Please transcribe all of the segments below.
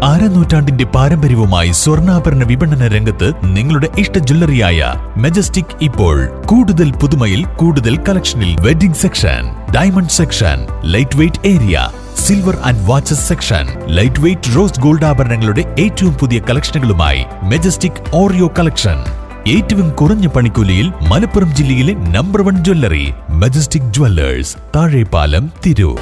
അരനൂറ്റാണ്ടിന്റെ പാരമ്പര്യവുമായി സ്വർണ്ണാഭരണ വിപണന രംഗത്ത് നിങ്ങളുടെ ഇഷ്ട ജ്വല്ലറിയായ മെജസ്റ്റിക് ഇപ്പോൾ കൂടുതൽ പുതുമയിൽ കൂടുതൽ കളക്ഷനിൽ wedding section, diamond section, light weight area, silver and watches section, light weight rose gold ആഭരണങ്ങളുടെ ഏറ്റവും പുതിയ കളക്ഷനുകളുമായി മെജസ്റ്റിക് ഓറിയോ കളക്ഷൻ. ഏറ്റവും കുറഞ്ഞ പണിക്കൂലിയിൽ മലപ്പുറം ജില്ലയിലെ number 1 jewellery majestic Jewellers, Thazhepalam, Tirur.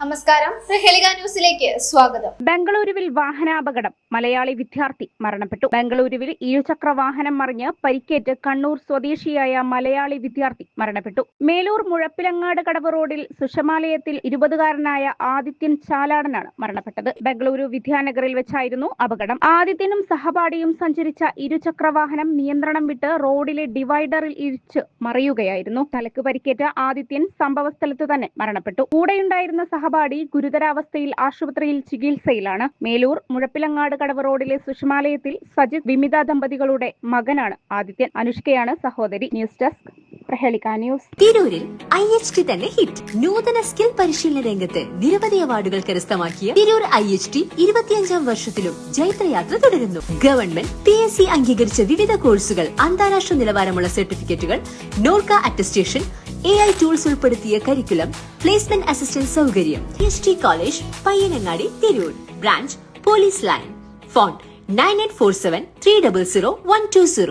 നമസ്കാരം, പ്രഹേളിക ന്യൂസിലേക്ക് സ്വാഗതം. ബംഗളൂരുവിൽ വാഹനാപകടം, മലയാളി വിദ്യാർത്ഥി മരണപ്പെട്ടു. ബംഗളൂരുവിൽ ഇരുചക്ര വാഹനം മറിഞ്ഞ് പരിക്കേറ്റ് കണ്ണൂർ സ്വദേശിയായ മലയാളി വിദ്യാർത്ഥി മരണപ്പെട്ടു. മേലൂർ മുഴപ്പിലങ്ങാട് കടവ് റോഡിൽ സുഷമാലയത്തിൽ 20-കാരനായ ആദിത്യൻ ചാലാടനാണ് മരണപ്പെട്ടത്. ബംഗളൂരു വിദ്യാനഗറിൽ വെച്ചായിരുന്നു അപകടം. ആദിത്യനും സഹപാഠിയും സഞ്ചരിച്ച ഇരുചക്ര വാഹനം നിയന്ത്രണം വിട്ട് റോഡിലെ ഡിവൈഡറിൽ ഇടിച്ച് മറിയുകയായിരുന്നു. തലക്ക് പരിക്കേറ്റ ആദിത്യൻ സംഭവസ്ഥലത്ത് തന്നെ മരണപ്പെട്ടു. കൂടെയുണ്ടായിരുന്ന സഹപാഠി ഗുരുതരാവസ്ഥയിൽ ആശുപത്രിയിൽ ചികിത്സയിലാണ്. മേലൂർ മുഴപ്പിലങ്ങാട് കടവ് റോഡിലെ സുഷമാലയത്തിൽ സജിത് വിമിത ദമ്പതികളുടെ മകനാണ് ആദിത്യൻ. അനുഷ്കയാണ് സഹോദരി. News desk, Prahelika news. തിരൂരിൽ IHT തന്നെ ഹിറ്റ്. നൂതന സ്കിൽ പരിശീലന രംഗത്ത് നിരവധി അവാർഡുകൾ കരസ്ഥമാക്കിയ തിരൂർ IHT 25-ാം വർഷത്തിലും ജൈത്രയാത്ര തുടരുന്നു. ഗവൺമെന്റ് PSC അംഗീകരിച്ച വിവിധ കോഴ്സുകൾ, അന്താരാഷ്ട്ര നിലവാരമുള്ള സർട്ടിഫിക്കറ്റുകൾ, നോർക്ക അറ്റസ്റ്റേഷൻ, AI ടൂൾസ് ഉൾപ്പെടുത്തിയ കരിക്കുലം, പ്ലേസ്മെന്റ് അസിസ്റ്റന്റ് സൗകര്യം. IHT college, Payyanangadi, Tirur. Branch police line. Phone 9847 300 120.